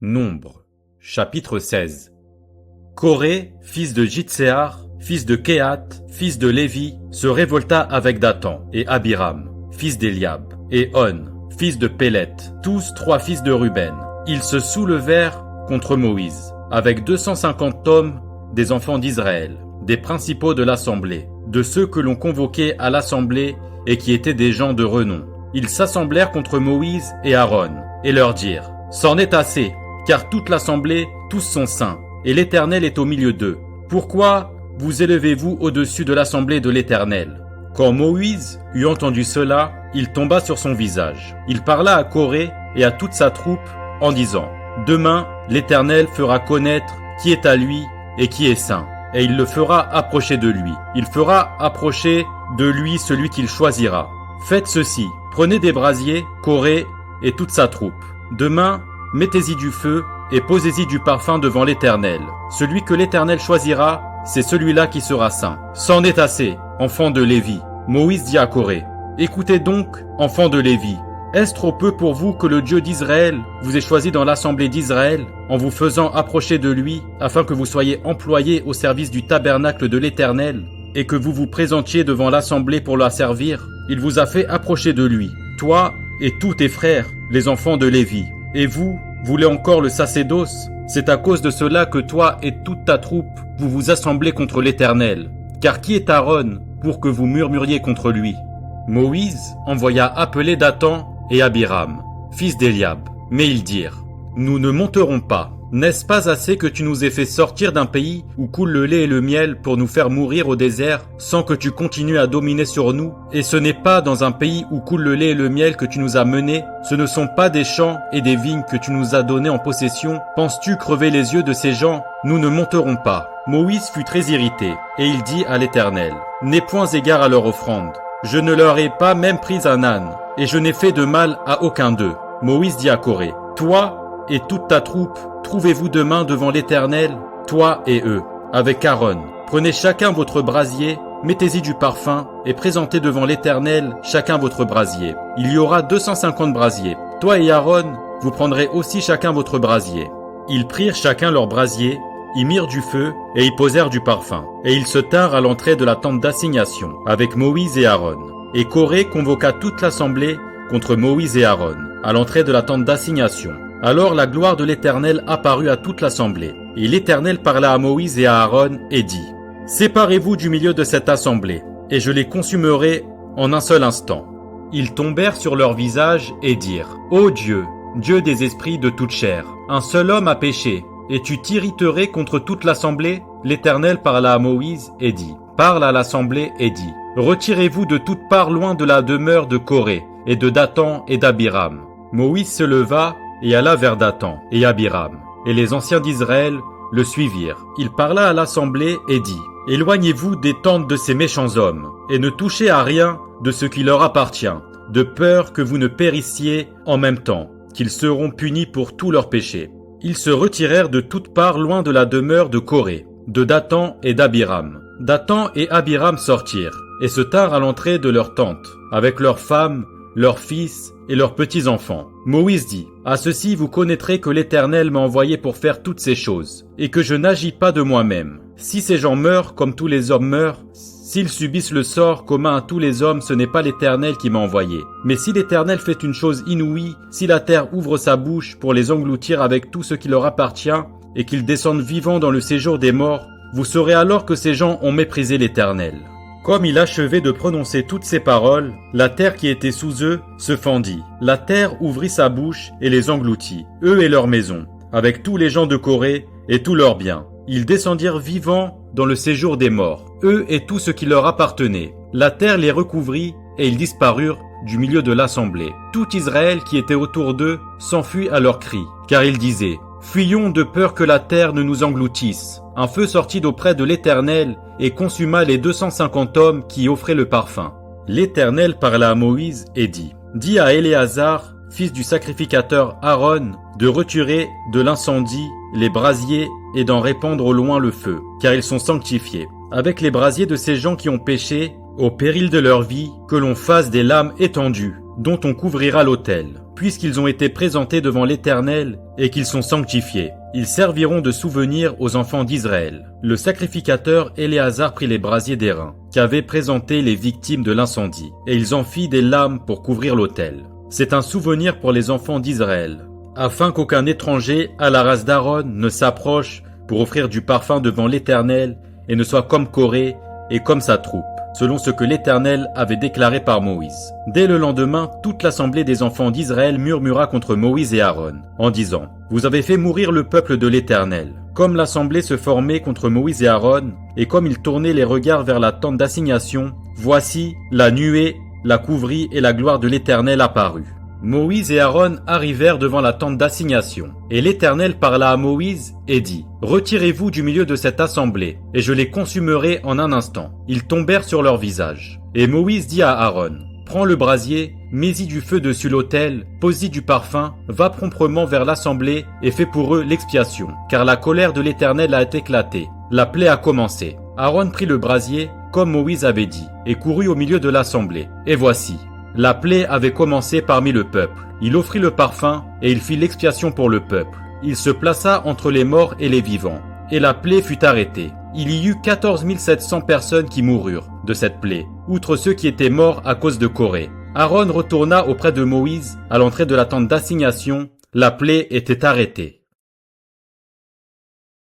Nombre, chapitre 16. Coré, fils de Jitséar, fils de Kehat, fils de Lévi, se révolta avec Dathan et Abiram, fils d'Eliab, et On, fils de Pélet, tous trois fils de Ruben. Ils se soulevèrent contre Moïse, avec 250 hommes des enfants d'Israël, des principaux de l'assemblée, de ceux que l'on convoquait à l'assemblée et qui étaient des gens de renom. Ils s'assemblèrent contre Moïse et Aaron, et leur dirent : C'en est assez, car toute l'assemblée, tous sont saints, et l'Éternel est au milieu d'eux. Pourquoi vous élevez-vous au-dessus de l'assemblée de l'Éternel ? Quand Moïse eut entendu cela, il tomba sur son visage. Il parla à Coré et à toute sa troupe en disant : Demain, l'Éternel fera connaître qui est à lui et qui est saint, et il le fera approcher de lui. Il fera approcher de lui celui qu'il choisira. Faites ceci, prenez des brasiers, Coré et toute sa troupe. Demain, mettez-y du feu et posez-y du parfum devant l'Éternel. Celui que l'Éternel choisira, c'est celui-là qui sera saint. C'en est assez, enfants de Lévi. Moïse dit à Coré : Écoutez donc, enfants de Lévi. Est-ce trop peu pour vous que le Dieu d'Israël vous ait choisi dans l'assemblée d'Israël, en vous faisant approcher de lui, afin que vous soyez employés au service du tabernacle de l'Éternel, et que vous vous présentiez devant l'assemblée pour la servir ? Il vous a fait approcher de lui, toi et tous tes frères, les enfants de Lévi. Et vous voulez encore le sacerdoce ? C'est à cause de cela que toi et toute ta troupe, vous vous assemblez contre l'Éternel. Car qui est Aaron pour que vous murmuriez contre lui ? Moïse envoya appeler Dathan et Abiram, fils d'Eliab. Mais ils dirent : Nous ne monterons pas. N'est-ce pas assez que tu nous aies fait sortir d'un pays où coule le lait et le miel pour nous faire mourir au désert sans que tu continues à dominer sur nous ? Et ce n'est pas dans un pays où coule le lait et le miel que tu nous as menés ? Ce ne sont pas des champs et des vignes que tu nous as donnés en possession ? Penses-tu crever les yeux de ces gens ? Nous ne monterons pas. Moïse fut très irrité et il dit à l'Éternel : N'aie point égard à leur offrande. Je ne leur ai pas même pris un âne et je n'ai fait de mal à aucun d'eux. Moïse dit à Coré : Toi et toute ta troupe, trouvez-vous demain devant l'Éternel, toi et eux, avec Aaron. Prenez chacun votre brasier, mettez-y du parfum, et présentez devant l'Éternel chacun votre brasier. Il y aura 250 brasiers. Toi et Aaron, vous prendrez aussi chacun votre brasier. Ils prirent chacun leur brasier, y mirent du feu, et y posèrent du parfum. Et ils se tinrent à l'entrée de la tente d'assignation, avec Moïse et Aaron. Et Coré convoqua toute l'assemblée contre Moïse et Aaron, à l'entrée de la tente d'assignation. Alors la gloire de l'Éternel apparut à toute l'assemblée. Et l'Éternel parla à Moïse et à Aaron et dit : Séparez-vous du milieu de cette assemblée, et je les consumerai en un seul instant. Ils tombèrent sur leur visage et dirent : Ô Dieu, Dieu des esprits de toute chair, un seul homme a péché, et tu t'irriterais contre toute l'assemblée ? L'Éternel parla à Moïse et dit : Parle à l'assemblée et dis : Retirez-vous de toutes parts loin de la demeure de Coré, et de Dathan et d'Abiram. Moïse se leva et alla vers Dathan et Abiram, et les anciens d'Israël le suivirent. Il parla à l'assemblée et dit : Éloignez-vous des tentes de ces méchants hommes, et ne touchez à rien de ce qui leur appartient, de peur que vous ne périssiez en même temps, qu'ils seront punis pour tous leurs péchés. Ils se retirèrent de toutes parts loin de la demeure de Coré, de Dathan et d'Abiram. Dathan et Abiram sortirent, et se tinrent à l'entrée de leur tente, avec leurs femmes, leurs fils et leurs petits-enfants. Moïse dit : À ceci vous connaîtrez que l'Éternel m'a envoyé pour faire toutes ces choses, et que je n'agis pas de moi-même. Si ces gens meurent comme tous les hommes meurent, s'ils subissent le sort commun à tous les hommes, ce n'est pas l'Éternel qui m'a envoyé. Mais si l'Éternel fait une chose inouïe, si la terre ouvre sa bouche pour les engloutir avec tout ce qui leur appartient, et qu'ils descendent vivants dans le séjour des morts, vous saurez alors que ces gens ont méprisé l'Éternel. Comme il achevait de prononcer toutes ces paroles, la terre qui était sous eux se fendit. La terre ouvrit sa bouche et les engloutit, eux et leurs maisons, avec tous les gens de Coré et tous leurs biens. Ils descendirent vivants dans le séjour des morts, eux et tout ce qui leur appartenait. La terre les recouvrit et ils disparurent du milieu de l'assemblée. Tout Israël qui était autour d'eux s'enfuit à leurs cris, car ils disaient : Fuyons de peur que la terre ne nous engloutisse. Un feu sortit d'auprès de l'Éternel et consuma les 250 hommes qui offraient le parfum. L'Éternel parla à Moïse et dit : Dis à Éléazar, fils du sacrificateur Aaron, de retirer de l'incendie les brasiers et d'en répandre au loin le feu, car ils sont sanctifiés. Avec les brasiers de ces gens qui ont péché, au péril de leur vie, que l'on fasse des lames étendues, dont on couvrira l'autel, puisqu'ils ont été présentés devant l'Éternel et qu'ils sont sanctifiés. Ils serviront de souvenir aux enfants d'Israël. Le sacrificateur Éléazar prit les brasiers d'airain, qui avaient présenté les victimes de l'incendie, et ils en fit des lames pour couvrir l'autel. C'est un souvenir pour les enfants d'Israël, afin qu'aucun étranger à la race d'Aaron ne s'approche pour offrir du parfum devant l'Éternel et ne soit comme Corée et comme sa troupe, selon ce que l'Éternel avait déclaré par Moïse. Dès le lendemain, toute l'assemblée des enfants d'Israël murmura contre Moïse et Aaron, en disant « Vous avez fait mourir le peuple de l'Éternel ». Comme l'assemblée se formait contre Moïse et Aaron, et comme ils tournaient les regards vers la tente d'assignation, voici, la nuée la couvrit et la gloire de l'Éternel apparut. Moïse et Aaron arrivèrent devant la tente d'assignation, et l'Éternel parla à Moïse et dit « Retirez-vous du milieu de cette assemblée, et je les consumerai en un instant. » Ils tombèrent sur leur visage. Et Moïse dit à Aaron « Prends le brasier, mets-y du feu dessus l'autel, pose-y du parfum, va promptement vers l'assemblée et fais pour eux l'expiation, car la colère de l'Éternel a éclaté. La plaie a commencé. » Aaron prit le brasier, comme Moïse avait dit, et courut au milieu de l'assemblée. Et voici, la plaie avait commencé parmi le peuple. Il offrit le parfum, et il fit l'expiation pour le peuple. Il se plaça entre les morts et les vivants. Et la plaie fut arrêtée. Il y eut 14 700 personnes qui moururent de cette plaie, outre ceux qui étaient morts à cause de Corée. Aaron retourna auprès de Moïse à l'entrée de la tente d'assignation. La plaie était arrêtée.